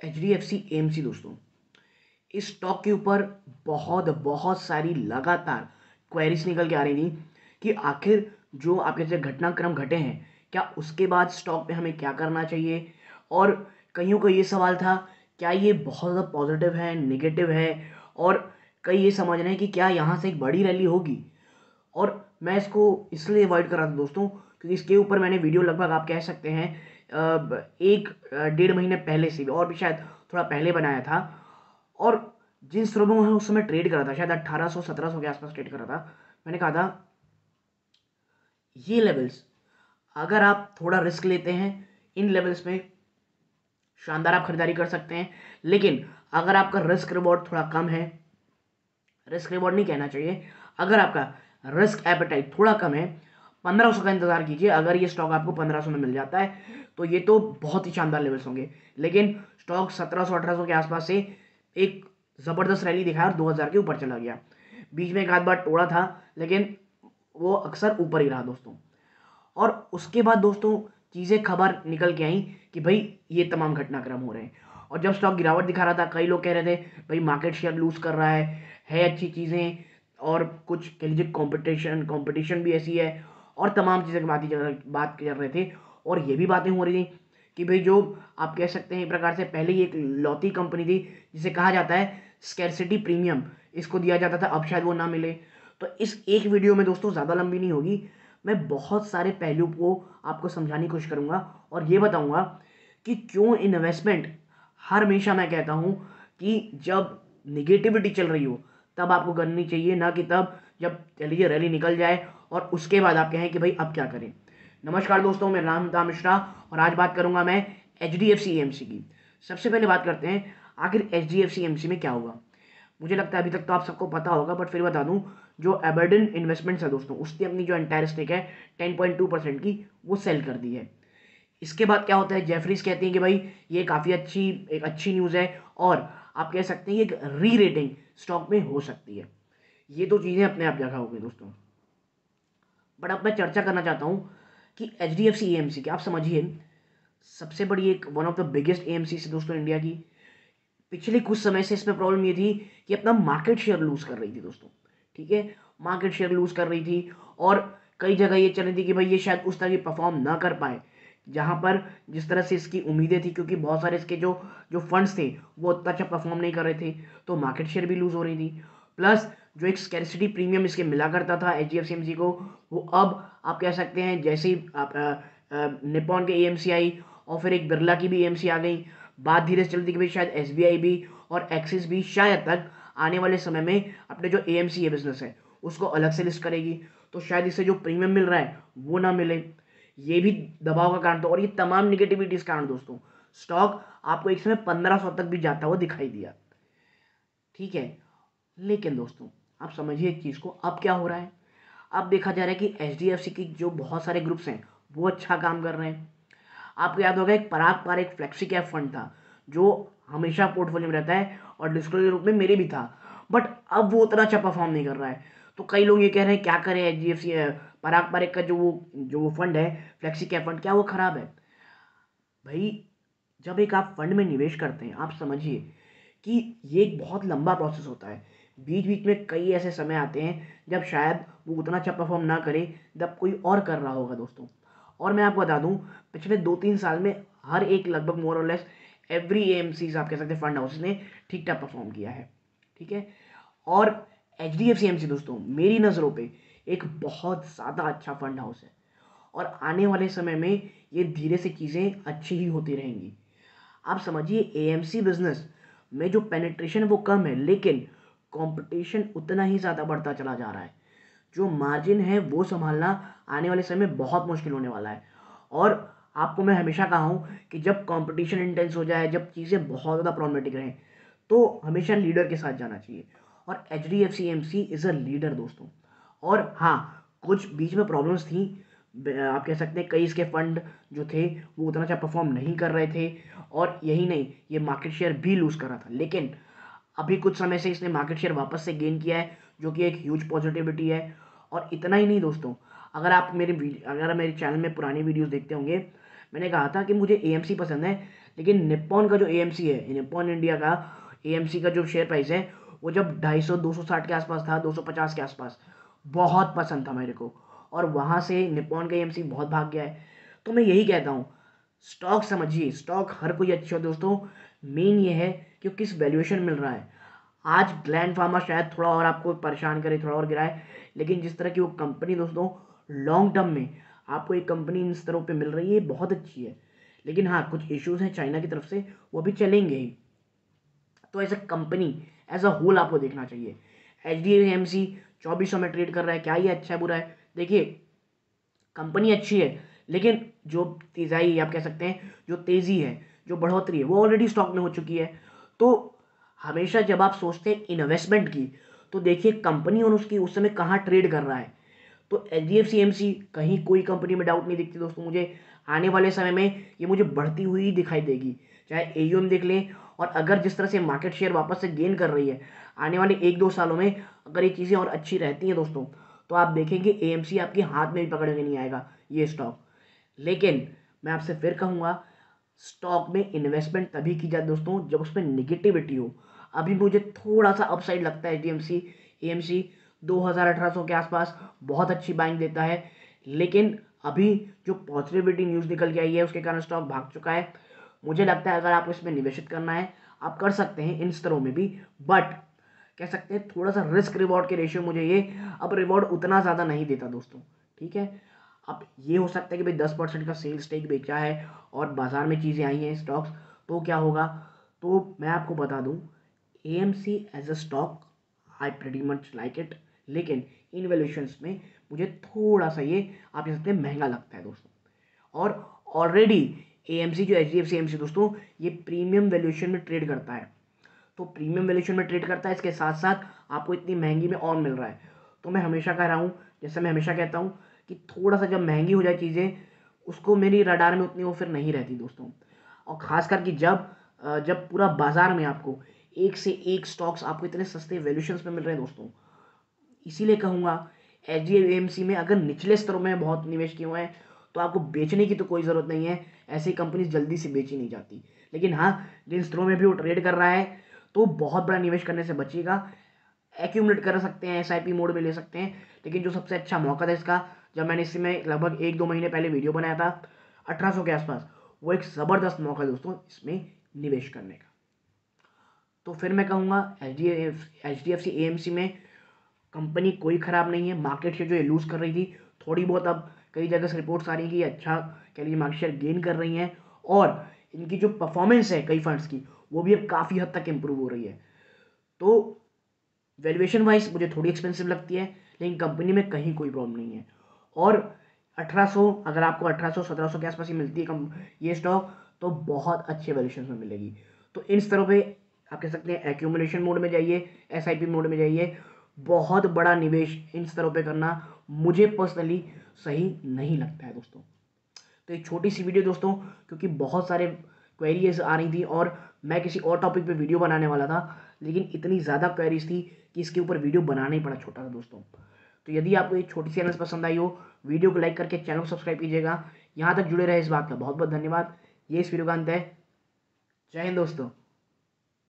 HDFC AMC दोस्तों, इस stock के ऊपर बहुत बहुत सारी लगातार क्वेरीज निकल के आ रही थी कि आखिर जो आपके से घटनाक्रम घटे हैं, क्या उसके बाद स्टॉक पे हमें क्या करना चाहिए। और कईयों का ये सवाल था, क्या ये बहुत ज़्यादा पॉजिटिव है, नेगेटिव है। और कई ये समझ रहे हैं कि क्या यहाँ से एक बड़ी रैली होगी। और मैं इसको इसलिए अवॉइड कर रहा था दोस्तों, क्योंकि इसके ऊपर मैंने वीडियो लगभग आप कह सकते हैं एक डेढ़ महीने पहले से भी, और भी शायद थोड़ा पहले बनाया था। और जिन स्टॉकों में उस समय ट्रेड करा था, शायद 1800-1700 के आसपास ट्रेड करा था, मैंने कहा था ये लेवल्स अगर आप थोड़ा रिस्क लेते हैं, इन लेवल्स में शानदार आप खरीदारी कर सकते हैं। लेकिन अगर आपका रिस्क रिवॉर्ड थोड़ा कम है, रिस्क रिवॉर्ड नहीं कहना चाहिए, अगर आपका रिस्क एपेटाइट थोड़ा कम है, 1500 का इंतजार कीजिए। अगर ये स्टॉक आपको 1500 में मिल जाता है तो ये तो बहुत ही शानदार लेवल्स होंगे। लेकिन स्टॉक 1700-1800 के आसपास से एक ज़बरदस्त रैली दिखाया और 2000 के ऊपर चला गया। बीच में एक आध बार टोड़ा था, लेकिन वो अक्सर ऊपर ही रहा दोस्तों। और उसके बाद दोस्तों चीज़ें खबर निकल के आई कि भाई ये तमाम घटनाक्रम हो रहे हैं। और जब स्टॉक गिरावट दिखा रहा था, कई लोग कह रहे थे भाई मार्केट शेयर लूज कर रहा है अच्छी चीज़ें, और कुछ कह लीजिए कंपटीशन भी ऐसी है, और तमाम चीज़ें की बात कर रहे थे। और ये भी बातें हो रही थी कि भाई जो आप कह सकते हैं एक प्रकार से पहले ही एक लौती कंपनी थी जिसे कहा जाता है स्कैरसिटी प्रीमियम, इसको दिया जाता था, अब शायद वो ना मिले। तो इस एक वीडियो में दोस्तों, ज़्यादा लंबी नहीं होगी, मैं बहुत सारे पहलू को आपको समझाने की कोशिश करूंगा और ये बताऊंगा कि क्यों इन्वेस्टमेंट हर हमेशा, मैं कहता हूं कि जब निगेटिविटी चल रही हो तब आपको करनी चाहिए, ना कि तब जब कह लीजिए रैली निकल जाए और उसके बाद आप कहें कि भाई अब क्या करें। नमस्कार दोस्तों, मेरा नाम था मिश्रा और आज बात करूंगा मैं HDFC AMC की। सबसे पहले बात करते हैं आखिर HDFC AMC में क्या हुआ। मुझे लगता है अभी तक तो आप सबको पता होगा, बट फिर बता दूं, जो एबरडन इन्वेस्टमेंट्स है दोस्तों, उसने अपनी जो एंटायर स्टेक है 10.2% की, वो सेल कर दी है। इसके बाद क्या होता है, जेफरीज कहती हैं कि भाई ये काफ़ी एक अच्छी न्यूज़ है और आप कह सकते हैं एक री रेटिंग स्टॉक में हो सकती है। ये तो चीज़ें अपने आप जगह हो गई दोस्तों। बट अब मैं चर्चा करना चाहता हूँ कि HDFC AMC की आप समझिए सबसे बड़ी एक one of the biggest AMC से दोस्तों इंडिया की। पिछले कुछ समय से इसमें प्रॉब्लम ये थी कि अपना मार्केट शेयर लूज कर रही थी दोस्तों। ठीक है, मार्केट शेयर लूज कर रही थी और कई जगह ये चल रही थी कि भाई ये शायद उस तरह की परफॉर्म ना कर पाए जहां पर जिस तरह से इसकी उम्मीदें थी, क्योंकि बहुत सारे इसके जो जो फंड्स थे वो उतना अच्छा परफॉर्म नहीं कर रहे थे, तो मार्केट शेयर भी लूज हो रही थी। प्लस जो एक स्कैरसिटी प्रीमियम इसके मिला करता था HDFC AMC को, वो अब आप कह सकते हैं जैसे ही आप निप्पॉन के AMC आई और फिर एक बिरला की भी AMC आ गई, बात धीरे से चलती कि भाई शायद SBI भी और एक्सिस भी शायद तक आने वाले समय में अपने जो AMC है बिजनेस है उसको अलग से लिस्ट करेगी, तो शायद इससे जो प्रीमियम मिल रहा है वो ना मिले। ये भी दबाव का कारण था और ये तमाम निगेटिविटीज के कारण दोस्तों स्टॉक आपको एक समय 1500 तक भी जाता हुआ दिखाई दिया। ठीक है, लेकिन दोस्तों आप समझिए एक चीज को, अब क्या हो रहा है। अब देखा जा रहा है कि HDFC की जो बहुत सारे ग्रुप्स हैं वो अच्छा काम कर रहे हैं। आपको याद होगा एक पराग पार एक फ्लेक्सी कैप फंड था जो हमेशा पोर्टफोलियो में रहता है और डिस्क्लोजर रूप में मेरे भी था, बट अब वो उतना अच्छा परफॉर्म नहीं कर रहा है। तो कई लोग ये कह रहे हैं क्या करें, HDFC पराग पारेख का जो वो फंड है फ्लेक्सी कैप फंड, क्या वो खराब है। भाई जब एक आप फंड में निवेश करते हैं, आप समझिए कि ये एक बहुत लंबा प्रोसेस होता है। बीच बीच में कई ऐसे समय आते हैं जब शायद वो उतना अच्छा परफॉर्म ना करे जब कोई और कर रहा होगा दोस्तों। और मैं आपको बता दूं, पिछले 2-3 साल में हर एक लगभग मोर और लेस एवरी AMC आप कह सकते हैं फंड हाउस ने ठीक ठाक परफॉर्म किया है। ठीक है, और HDFC AMC दोस्तों मेरी नज़रों पे एक बहुत ज़्यादा अच्छा फंड हाउस है और आने वाले समय में ये धीरे से चीज़ें अच्छी ही होती रहेंगी। आप समझिए AMC बिजनेस में जो पेनिट्रेशन है वो कम है, लेकिन कंपटीशन उतना ही ज़्यादा बढ़ता चला जा रहा है। जो मार्जिन है वो संभालना आने वाले समय में बहुत मुश्किल होने वाला है। और आपको मैं हमेशा कहा हूँ कि जब कंपटीशन इंटेंस हो जाए, जब चीज़ें बहुत ज़्यादा प्रॉब्लमेटिक रहें, तो हमेशा लीडर के साथ जाना चाहिए और HDFC AMC is a leader दोस्तों। और हाँ, कुछ बीच में प्रॉब्लम्स थी, आप कह सकते हैं कई इसके फंड जो थे वो उतना अच्छा परफॉर्म नहीं कर रहे थे और यही नहीं, ये मार्केट शेयर भी लूज़ कर रहा था। लेकिन अभी कुछ समय से इसने मार्केट शेयर वापस से गेन किया है, जो कि एक ह्यूज पॉजिटिविटी है। और इतना ही नहीं दोस्तों, अगर आप मेरे चैनल में पुरानी वीडियोस देखते होंगे, मैंने कहा था कि मुझे AMC पसंद है लेकिन निप्पॉन का जो एएमसी है, निप्पॉन इंडिया का एएमसी का जो शेयर प्राइस है वो जब 250 260 के आसपास था, 250 के आसपास, बहुत पसंद था मेरे को, और वहाँ से निप्पॉन का एएमसी बहुत भाग गया है। तो मैं यही कहता हूँ, स्टॉक समझिए, स्टॉक हर कोई अच्छा हो दोस्तों, मेन ये है कि किस वैल्यूएशन मिल रहा है। आज ग्लैंड फार्मा शायद थोड़ा और आपको परेशान करे, थोड़ा और गिराए, लेकिन जिस तरह की वो कंपनी दोस्तों लॉन्ग टर्म में आपको एक कंपनी इन स्तरों पे मिल रही है, बहुत अच्छी है। लेकिन हाँ, कुछ इश्यूज हैं चाइना की तरफ से, वो भी चलेंगे ही। तो as a company, as a whole आपको देखना चाहिए। HDFC 2400 में ट्रेड कर रहा है, क्या ये अच्छा है बुरा है? देखिए, कंपनी अच्छी है, लेकिन जो तेज़ाई आप कह सकते हैं, जो तेज़ी है, जो बढ़ोतरी है, वो ऑलरेडी स्टॉक में हो चुकी है। तो हमेशा जब आप सोचते हैं इन्वेस्टमेंट की, तो देखिए कंपनी और उसकी उस समय कहाँ ट्रेड कर रहा है। तो HDFC कहीं कोई कंपनी में डाउट नहीं दिखती दोस्तों मुझे। आने वाले समय में ये मुझे बढ़ती हुई दिखाई देगी, चाहे AUM देख लें, और अगर जिस तरह से मार्केट शेयर वापस से गेन कर रही है, आने वाले 1-2 सालों में अगर ये चीज़ें और अच्छी रहती हैं दोस्तों, तो आप देखेंगे AMC आपके हाथ में भी पकड़ के नहीं आएगा ये स्टॉक। लेकिन मैं आपसे फिर कहूँगा, स्टॉक में इन्वेस्टमेंट तभी की जाए दोस्तों जब उसमें निगेटिविटी हो। अभी मुझे थोड़ा सा अपसाइड लगता है HDFC AMC 2800 के आसपास बहुत अच्छी बाइंग देता है, लेकिन अभी जो पॉजिटिविटी न्यूज़ निकल के आई है उसके कारण स्टॉक भाग चुका है। मुझे लगता है अगर आप इसमें निवेशित करना है, आप कर सकते हैं इन स्तरों में भी, बट कह सकते हैं थोड़ा सा रिस्क रिवॉर्ड के रेशियो मुझे ये अब रिवॉर्ड उतना ज़्यादा नहीं देता दोस्तों। ठीक है, अब ये हो सकता है कि भाई 10% का सेल स्टेक बेचा है और बाजार में चीज़ें आई हैं स्टॉक्स, तो क्या होगा? तो मैं आपको बता दूं, AMC as a stock I pretty much like it, लेकिन इन वैल्यूएशंस में मुझे थोड़ा सा ये आप कह सकते हैं महंगा लगता है दोस्तों। और ऑलरेडी AMC जो HDFC AMC दोस्तों, ये प्रीमियम वैल्यूएशन में ट्रेड करता है। तो प्रीमियम वैल्यूएशन में ट्रेड करता है, इसके साथ साथ आपको इतनी महंगी में और मिल रहा है। तो मैं हमेशा कह रहा हूँ, जैसे मैं हमेशा कहता हूँ कि थोड़ा सा जब महंगी हो जाए चीज़ें, उसको मेरी रडार में उतनी वो फिर नहीं रहती दोस्तों। और ख़ास करके जब पूरा बाजार में आपको एक से एक स्टॉक्स आपको इतने सस्ते वैल्यूएशंस में मिल रहे हैं दोस्तों, इसीलिए कहूँगा HDFC में अगर निचले स्तरों में बहुत निवेश किए हुए हैं, तो आपको बेचने की तो कोई ज़रूरत नहीं है, ऐसी कंपनी जल्दी से बेची नहीं जाती। लेकिन हाँ, जिन स्तरों में भी वो ट्रेड कर रहा है, तो बहुत बड़ा निवेश करने से बचिएगा। एक्यूमुलेट कर सकते हैं, SIP मोड में ले सकते हैं, लेकिन जो सबसे अच्छा मौका था इसका, जब मैंने इसमें लगभग 1-2 महीने पहले वीडियो बनाया था 1800 के आसपास, वो एक ज़बरदस्त मौका है दोस्तों इसमें निवेश करने का। तो फिर मैं कहूँगा HDFC AMC में कंपनी कोई ख़राब नहीं है। मार्केट शेयर जो ये लूज़ कर रही थी थोड़ी बहुत, अब कई जगह से रिपोर्ट्स आ रही हैं कि अच्छा कह लीजिए मार्केट शेयर गेन कर रही हैं, और इनकी जो परफॉर्मेंस है कई फंड्स की, वो भी अब काफ़ी हद तक इम्प्रूव हो रही है। तो वैल्यूएशन वाइज मुझे थोड़ी एक्सपेंसिव लगती है, लेकिन कंपनी में कहीं कोई प्रॉब्लम नहीं है। और 1800, अगर आपको 1800-1700 के आसपास ही मिलती है ये स्टॉक, तो बहुत अच्छे वैल्यूएशन में मिलेगी। तो इन स्तरों पे आप कह सकते हैं एक्यूमुलेशन मोड में जाइए, SIP मोड में जाइए। बहुत बड़ा निवेश इन स्तरों पे करना मुझे पर्सनली सही नहीं लगता है दोस्तों। तो एक छोटी सी वीडियो दोस्तों, क्योंकि बहुत सारे क्वेरीज आ रही थी और मैं किसी और टॉपिक पे वीडियो बनाने वाला था, लेकिन इतनी ज़्यादा क्वेरीज थी कि इसके ऊपर वीडियो बनाना ही पड़ा छोटा सा दोस्तों। तो यदि आपको ये छोटी सी एनालिसिस पसंद आई हो, वीडियो को लाइक करके चैनल को सब्सक्राइब कीजिएगा। यहाँ तक जुड़े रहे इस बात का बहुत बहुत धन्यवाद। ये इस वीडियो का अंत है। जय हिंद दोस्तों।